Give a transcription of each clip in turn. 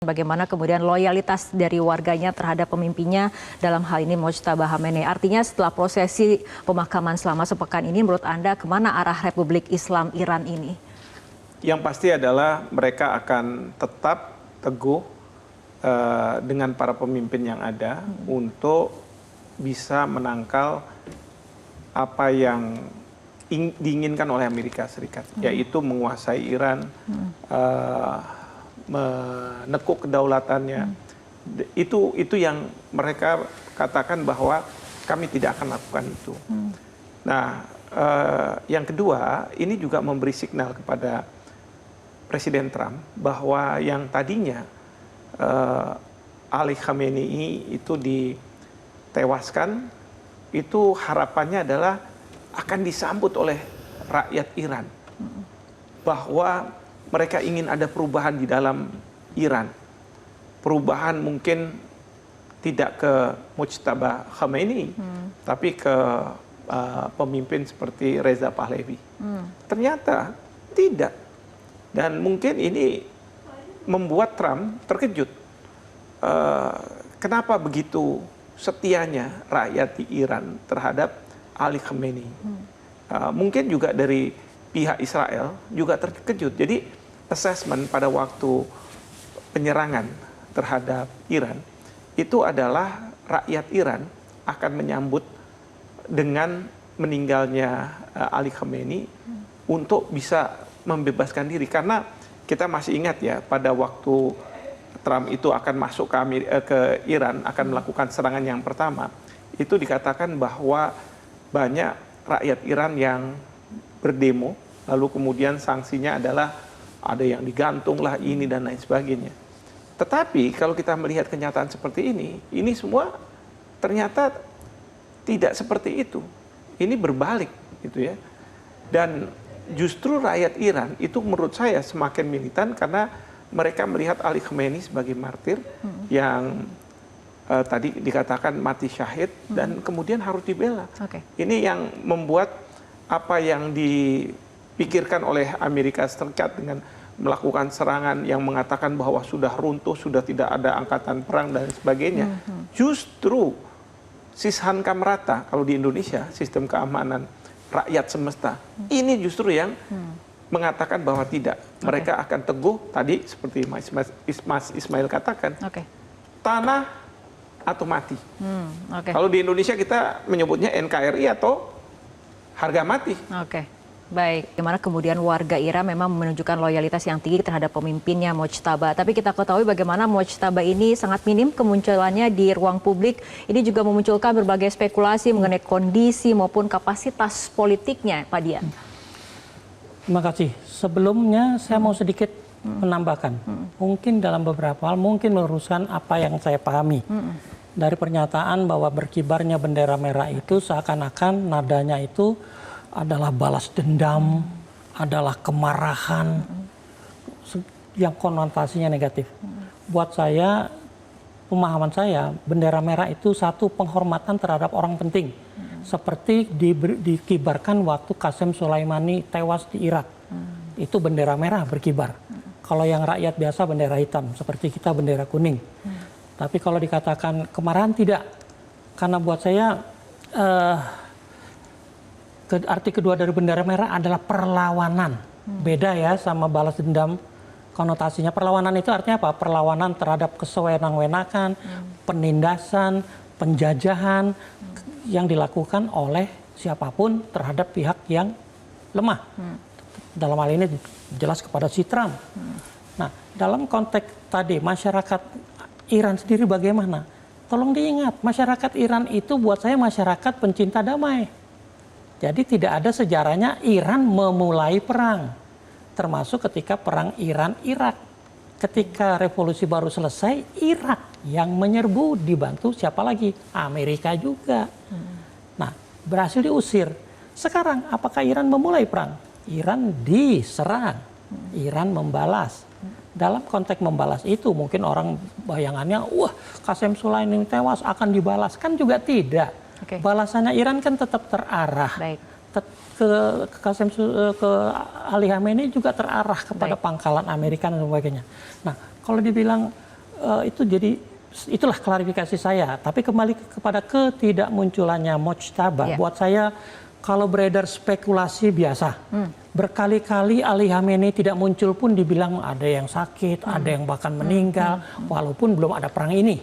Bagaimana kemudian loyalitas dari warganya terhadap pemimpinnya dalam hal ini Mojtaba Khamenei. Artinya setelah prosesi pemakaman selama sepekan ini menurut Anda kemana arah Republik Islam Iran ini? Yang pasti adalah mereka akan tetap teguh dengan para pemimpin yang ada untuk bisa menangkal apa yang diinginkan oleh Amerika Serikat, yaitu menguasai Iran, menekuk kedaulatannya. Itu yang mereka katakan bahwa kami tidak akan lakukan itu. Nah, yang kedua, ini juga memberi signal kepada Presiden Trump bahwa yang tadinya Ali Khamenei itu ditewaskan, itu harapannya adalah akan disambut oleh rakyat Iran, bahwa mereka ingin ada perubahan di dalam Iran. Perubahan mungkin tidak ke Mojtaba Khamenei, tapi ke pemimpin seperti Reza Pahlavi. Ternyata tidak. Dan mungkin ini membuat Trump terkejut. Kenapa begitu setianya rakyat di Iran terhadap Ali Khamenei? Mungkin juga dari pihak Israel juga terkejut. Jadi assessment pada waktu penyerangan terhadap Iran itu adalah rakyat Iran akan menyambut dengan meninggalnya Ali Khamenei untuk bisa membebaskan diri. Karena kita masih ingat ya, pada waktu Trump itu akan masuk ke Iran, akan melakukan serangan yang pertama, itu dikatakan bahwa banyak rakyat Iran yang berdemo, lalu kemudian sanksinya adalah ada yang digantung lah ini dan lain sebagainya. Tetapi kalau kita melihat kenyataan seperti ini semua ternyata tidak seperti itu. Ini berbalik gitu ya. Dan justru rakyat Iran itu menurut saya semakin militan karena mereka melihat Ali Khamenei sebagai martir yang tadi dikatakan mati syahid dan kemudian harus dibela. Ini yang membuat apa yang dipikirkan oleh Amerika Serikat dengan melakukan serangan yang mengatakan bahwa sudah runtuh, sudah tidak ada angkatan perang dan sebagainya. Justru Sishan Kamrata, kalau di Indonesia, sistem keamanan rakyat semesta, ini justru yang mengatakan bahwa tidak. Mereka akan teguh, tadi seperti Mas Ismail katakan, tanah atau mati. Kalau di Indonesia kita menyebutnya NKRI atau harga mati. Baik, bagaimana kemudian warga Iran memang menunjukkan loyalitas yang tinggi terhadap pemimpinnya Mojtaba. Tapi kita ketahui bagaimana Mojtaba ini sangat minim kemunculannya di ruang publik. Ini juga memunculkan berbagai spekulasi mengenai kondisi maupun kapasitas politiknya, Pak Dian. Terima kasih. Sebelumnya saya mau sedikit menambahkan. Mungkin dalam beberapa hal, mungkin meluruskan apa yang saya pahami. Dari pernyataan bahwa berkibarnya bendera merah itu seakan-akan nadanya itu adalah balas dendam, adalah kemarahan, yang konotasinya negatif. Buat saya, pemahaman saya, bendera merah itu satu penghormatan terhadap orang penting. Seperti dikibarkan waktu Qasem Soleimani tewas di Irak. Itu bendera merah berkibar. Kalau yang rakyat biasa bendera hitam, seperti kita bendera kuning. Tapi kalau dikatakan kemarahan tidak. Karena buat saya arti kedua dari bendera merah adalah perlawanan. Beda ya sama balas dendam, konotasinya. Perlawanan itu artinya apa? Perlawanan terhadap kesewenang-wenakan, penindasan, penjajahan yang dilakukan oleh siapapun terhadap pihak yang lemah. Dalam hal ini jelas kepada si Trump. Nah, dalam konteks tadi masyarakat Iran sendiri bagaimana? Tolong diingat, masyarakat Iran itu buat saya masyarakat pencinta damai. Jadi tidak ada sejarahnya Iran memulai perang. Termasuk ketika perang Iran-Irak. Ketika revolusi baru selesai, Irak yang menyerbu dibantu siapa lagi? Amerika juga. Nah, berhasil diusir. Sekarang apakah Iran memulai perang? Iran diserang. Iran membalas. Dalam konteks membalas itu mungkin orang bayangannya, wah Qasem Soleimani tewas akan dibalas. Kan juga tidak. Balasannya Iran kan tetap terarah. Ke Ali Khamenei juga terarah kepada pangkalan Amerika dan sebagainya. Nah, kalau dibilang itu jadi itulah klarifikasi saya. Tapi kembali kepada ketidakmunculannya mojtaba, buat saya kalau beredar spekulasi biasa. Berkali-kali Ali Khamenei tidak muncul pun dibilang ada yang sakit, ada yang bahkan meninggal, walaupun belum ada perang ini.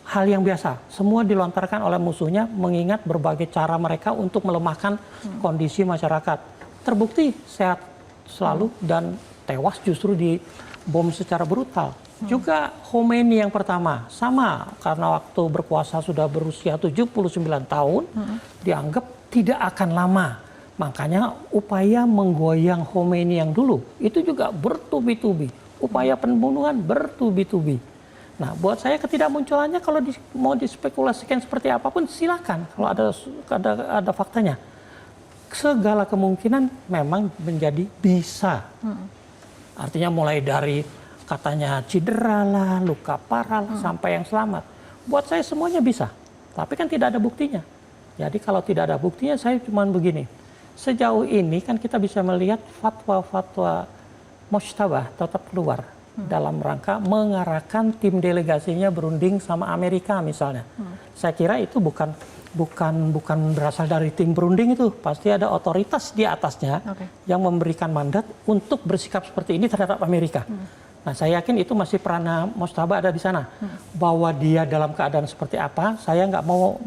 Hal yang biasa, semua dilontarkan oleh musuhnya mengingat berbagai cara mereka untuk melemahkan kondisi masyarakat. Terbukti sehat selalu dan tewas justru dibom secara brutal. Juga Khomeini yang pertama, sama karena waktu berkuasa sudah berusia 79 tahun, dianggap tidak akan lama. Makanya upaya menggoyang Khomeini yang dulu itu juga bertubi-tubi. Upaya pembunuhan bertubi-tubi. Nah, buat saya ketidakmunculannya kalau mau dispekulasikan seperti apapun silakan kalau ada faktanya. Segala kemungkinan memang menjadi bisa. Artinya mulai dari katanya cedera lah, luka parah lah, sampai yang selamat. Buat saya semuanya bisa. Tapi kan tidak ada buktinya. Jadi kalau tidak ada buktinya saya cuma begini. Sejauh ini kan kita bisa melihat fatwa-fatwa mojtaba tetap keluar dalam rangka mengarahkan tim delegasinya berunding sama Amerika misalnya. Saya kira itu bukan berasal dari tim berunding itu, pasti ada otoritas di atasnya yang memberikan mandat untuk bersikap seperti ini terhadap Amerika. Nah, saya yakin itu masih peranan mojtaba ada di sana. Bahwa dia dalam keadaan seperti apa, saya nggak mau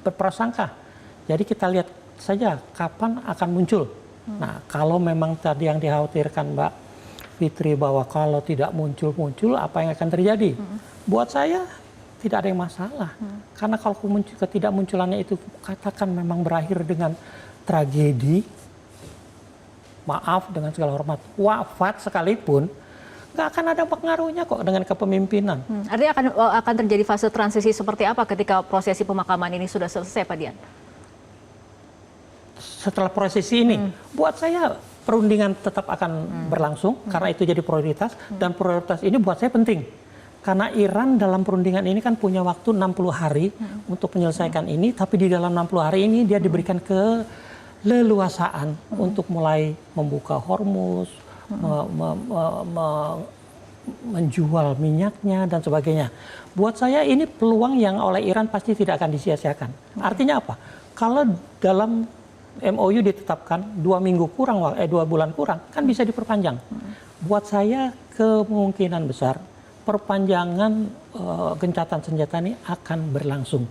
berprasangka. Jadi kita lihat saja kapan akan muncul. Nah, kalau memang tadi yang dikhawatirkan Mbak Fitri bahwa kalau tidak muncul apa yang akan terjadi? Buat saya tidak ada yang masalah. Karena kalau ketidakmunculannya itu katakan memang berakhir dengan tragedi, maaf dengan segala hormat, wafat sekalipun, nggak akan ada pengaruhnya kok dengan kepemimpinan. Artinya akan terjadi fase transisi seperti apa ketika prosesi pemakaman ini sudah selesai, Pak Dian? Setelah prosesi ini, buat saya perundingan tetap akan berlangsung karena itu jadi prioritas, dan prioritas ini buat saya penting. Karena Iran dalam perundingan ini kan punya waktu 60 hari untuk menyelesaikan ini, tapi di dalam 60 hari ini dia diberikan keleluasaan untuk mulai membuka Hormuz, menjual minyaknya dan sebagainya. Buat saya ini peluang yang oleh Iran pasti tidak akan disia-siakan. Artinya apa? Kalau dalam MOU ditetapkan 2 bulan kurang, kan bisa diperpanjang. Buat saya kemungkinan besar perpanjangan gencatan senjata ini akan berlangsung.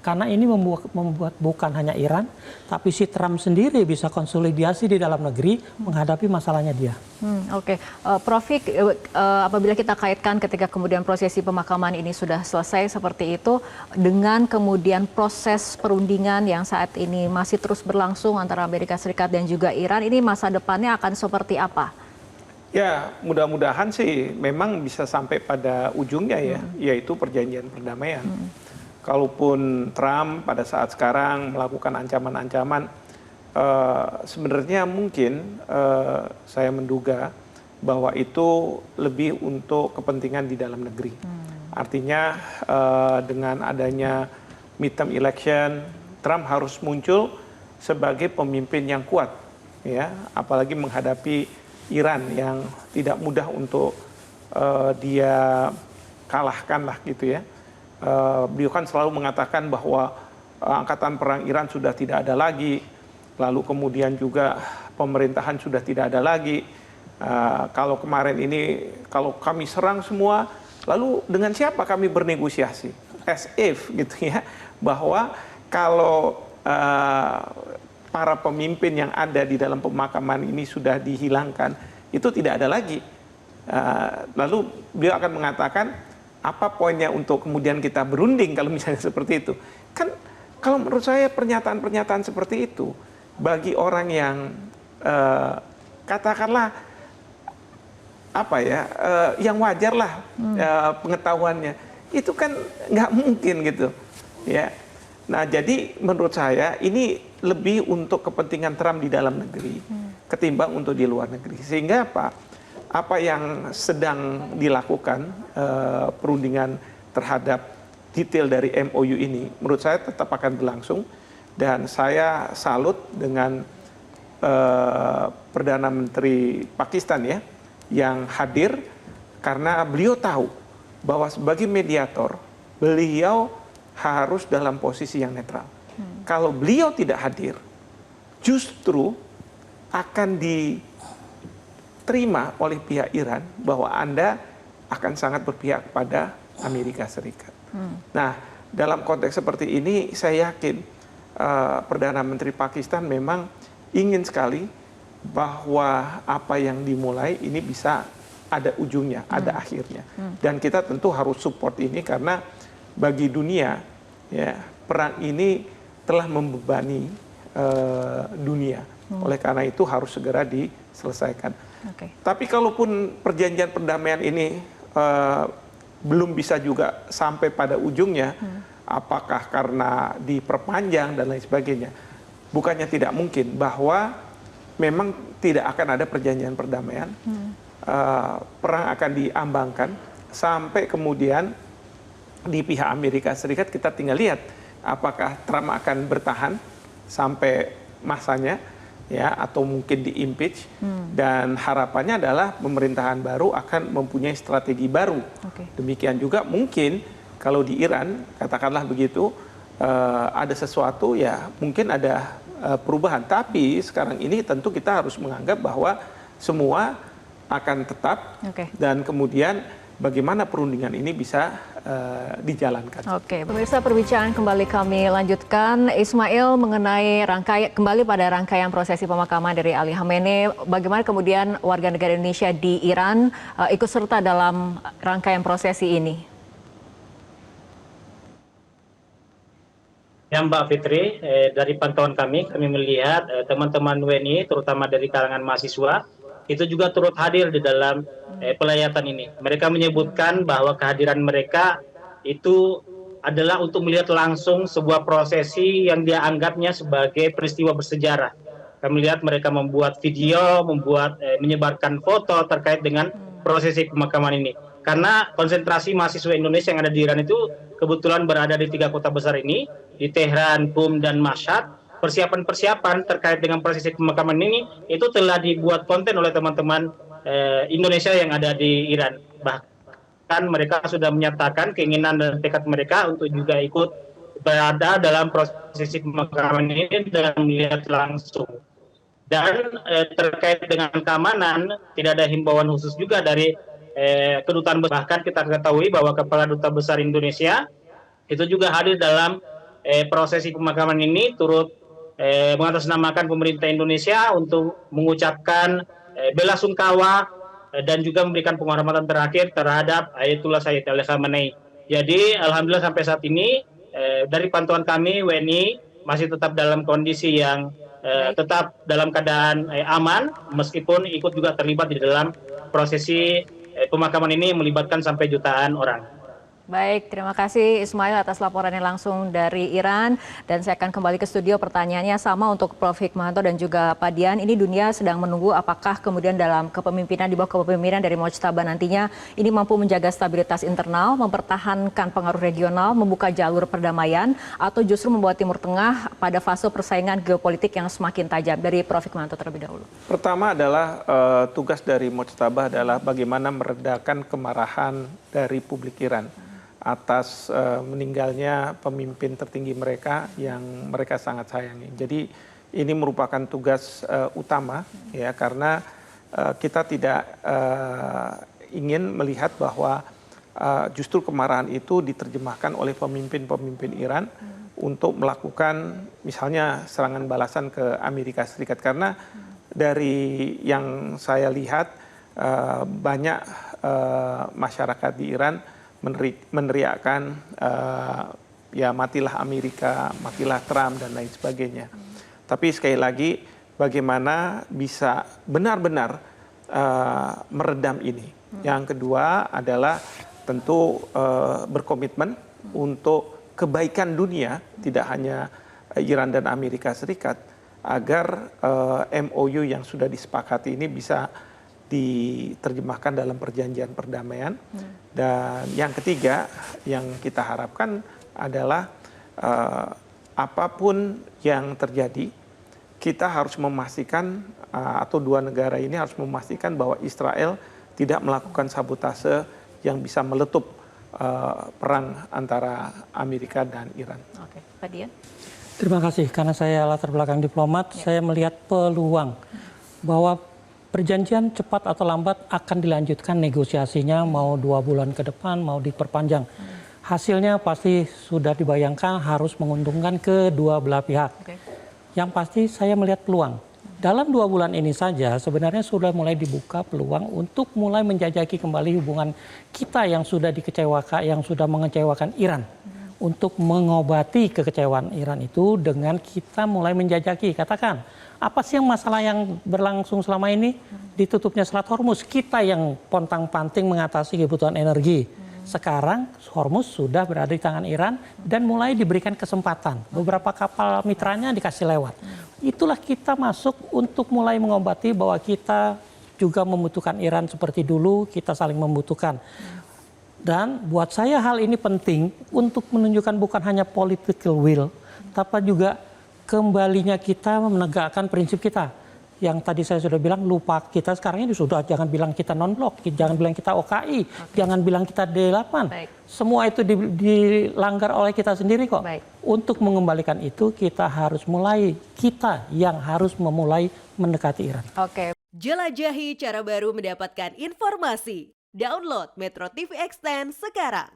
Karena ini membuat bukan hanya Iran, tapi si Trump sendiri bisa konsolidasi di dalam negeri menghadapi masalahnya dia. Oke. Prof, apabila kita kaitkan ketika kemudian prosesi pemakaman ini sudah selesai seperti itu, dengan kemudian proses perundingan yang saat ini masih terus berlangsung antara Amerika Serikat dan juga Iran, ini masa depannya akan seperti apa? Ya, mudah-mudahan sih memang bisa sampai pada ujungnya ya, yaitu perjanjian perdamaian. Kalaupun Trump pada saat sekarang melakukan ancaman-ancaman, sebenarnya mungkin saya menduga bahwa itu lebih untuk kepentingan di dalam negeri. Artinya dengan adanya midterm election, Trump harus muncul sebagai pemimpin yang kuat, ya, apalagi menghadapi Iran yang tidak mudah untuk dia kalahkan lah gitu ya. Beliau kan selalu mengatakan bahwa angkatan perang Iran sudah tidak ada lagi, lalu kemudian juga pemerintahan sudah tidak ada lagi. Kalau kemarin ini kalau kami serang semua, lalu dengan siapa kami bernegosiasi? As if gitu ya, bahwa kalau para pemimpin yang ada di dalam pemakaman ini sudah dihilangkan, itu tidak ada lagi. Lalu beliau akan mengatakan, apa poinnya untuk kemudian kita berunding kalau misalnya seperti itu? Kan kalau menurut saya pernyataan-pernyataan seperti itu, bagi orang yang katakanlah, apa ya, yang wajar lah pengetahuannya, itu kan nggak mungkin gitu. Ya. Nah, jadi menurut saya ini lebih untuk kepentingan Trump di dalam negeri ketimbang untuk di luar negeri. Sehingga apa yang sedang dilakukan perundingan terhadap detail dari MOU ini menurut saya tetap akan berlangsung, dan saya salut dengan Perdana Menteri Pakistan ya yang hadir karena beliau tahu bahwa sebagai mediator beliau harus dalam posisi yang netral. Kalau beliau tidak hadir, justru akan diterima oleh pihak Iran bahwa Anda akan sangat berpihak kepada Amerika Serikat. Nah, dalam konteks seperti ini saya yakin Perdana Menteri Pakistan memang ingin sekali bahwa apa yang dimulai ini bisa ada ujungnya, ada akhirnya. Dan kita tentu harus support ini karena bagi dunia, ya, perang ini telah membebani dunia. Oleh karena itu harus segera diselesaikan. Tapi kalaupun perjanjian perdamaian ini belum bisa juga sampai pada ujungnya, apakah karena diperpanjang dan lain sebagainya, bukannya tidak mungkin bahwa memang tidak akan ada perjanjian perdamaian, perang akan diambangkan sampai kemudian di pihak Amerika Serikat kita tinggal lihat apakah Trump akan bertahan sampai masanya, ya, atau mungkin di-impeach, dan harapannya adalah pemerintahan baru akan mempunyai strategi baru. Demikian juga mungkin kalau di Iran, katakanlah begitu, ada sesuatu, ya mungkin ada perubahan. Tapi sekarang ini tentu kita harus menganggap bahwa semua akan tetap, dan kemudian bagaimana perundingan ini bisa dijalankan. Pemirsa, perbincangan kembali kami lanjutkan. Ismail, mengenai kembali pada rangkaian prosesi pemakaman dari Ali Khamenei, bagaimana kemudian warga negara Indonesia di Iran ikut serta dalam rangkaian prosesi ini? Ya Mbak Fitri, dari pantauan kami melihat teman-teman WNI, terutama dari kalangan mahasiswa, itu juga turut hadir di dalam pelayatan ini. Mereka menyebutkan bahwa kehadiran mereka itu adalah untuk melihat langsung sebuah prosesi yang dia anggapnya sebagai peristiwa bersejarah. Kami lihat mereka membuat video, menyebarkan foto terkait dengan prosesi pemakaman ini. Karena konsentrasi mahasiswa Indonesia yang ada di Iran itu kebetulan berada di 3 kota besar ini, di Tehran, Qum, dan Mashhad. Persiapan-persiapan terkait dengan prosesi pemakaman ini itu telah dibuat konten oleh teman-teman Indonesia yang ada di Iran. Bahkan mereka sudah menyatakan keinginan dan tekad mereka untuk juga ikut berada dalam prosesi pemakaman ini dan melihat langsung. Dan terkait dengan keamanan, tidak ada himbauan khusus juga dari kedutaan. Bahkan kita ketahui bahwa Kepala Duta Besar Indonesia itu juga hadir dalam prosesi pemakaman ini, turut mengatasnamakan pemerintah Indonesia untuk mengucapkan bela sungkawa dan juga memberikan penghormatan terakhir terhadap Ayatullah Sayyid Ali Khamenei. Jadi alhamdulillah sampai saat ini dari pantauan kami WNI masih tetap dalam kondisi yang tetap dalam keadaan aman, meskipun ikut juga terlibat di dalam prosesi pemakaman ini melibatkan sampai jutaan orang. Baik, terima kasih Ismail atas laporannya langsung dari Iran. Dan saya akan kembali ke studio, pertanyaannya sama untuk Prof. Hikmahanto dan juga Pak Dian. Ini dunia sedang menunggu apakah kemudian dalam kepemimpinan, di bawah kepemimpinan dari Mojtaba nantinya ini mampu menjaga stabilitas internal, mempertahankan pengaruh regional, membuka jalur perdamaian, atau justru membawa Timur Tengah pada fase persaingan geopolitik yang semakin tajam. Dari Prof. Hikmahanto terlebih dahulu. Pertama adalah tugas dari Mojtaba adalah bagaimana meredakan kemarahan dari publik Iran atas meninggalnya pemimpin tertinggi mereka yang mereka sangat sayangi. Jadi ini merupakan tugas utama, ya, karena kita tidak ingin melihat bahwa justru kemarahan itu diterjemahkan oleh pemimpin-pemimpin Iran untuk melakukan misalnya serangan balasan ke Amerika Serikat. Karena dari yang saya lihat banyak masyarakat di Iran meneriakkan ya matilah Amerika, matilah Trump, dan lain sebagainya. Tapi sekali lagi bagaimana bisa benar-benar meredam ini. Yang kedua adalah tentu berkomitmen untuk kebaikan dunia, tidak hanya Iran dan Amerika Serikat, agar MOU yang sudah disepakati ini bisa diterjemahkan dalam perjanjian perdamaian. Dan yang ketiga yang kita harapkan adalah apapun yang terjadi, kita harus memastikan atau dua negara ini harus memastikan bahwa Israel tidak melakukan sabotase yang bisa meletup perang antara Amerika dan Iran. Oke, Pak Dian. Terima kasih, karena saya latar belakang diplomat, saya melihat peluang bahwa perjanjian cepat atau lambat akan dilanjutkan negosiasinya, mau 2 bulan ke depan, mau diperpanjang. Hasilnya pasti sudah dibayangkan harus menguntungkan kedua belah pihak. Oke. Yang pasti saya melihat peluang. Dalam 2 bulan ini saja sebenarnya sudah mulai dibuka peluang untuk mulai menjajaki kembali hubungan kita yang sudah dikecewakan, yang sudah mengecewakan Iran. Untuk mengobati kekecewaan Iran itu dengan kita mulai menjajaki, katakan apa sih yang masalah yang berlangsung selama ini, ditutupnya Selat Hormuz, kita yang pontang-panting mengatasi kebutuhan energi. Sekarang Hormuz sudah berada di tangan Iran dan mulai diberikan kesempatan, beberapa kapal mitranya dikasih lewat. Itulah kita masuk untuk mulai mengobati bahwa kita juga membutuhkan Iran seperti dulu, kita saling membutuhkan. Dan buat saya hal ini penting untuk menunjukkan bukan hanya political will, tapi juga kembalinya kita menegakkan prinsip kita. Yang tadi saya sudah bilang, lupa kita sekarang ini sudah, jangan bilang kita non-blok, jangan bilang kita OKI, jangan bilang kita D8. Baik. Semua itu dilanggar oleh kita sendiri kok. Baik. Untuk mengembalikan itu kita harus mulai, kita yang harus memulai mendekati Iran. Oke. Jelajahi cara baru mendapatkan informasi. Download Metro TV Extend sekarang.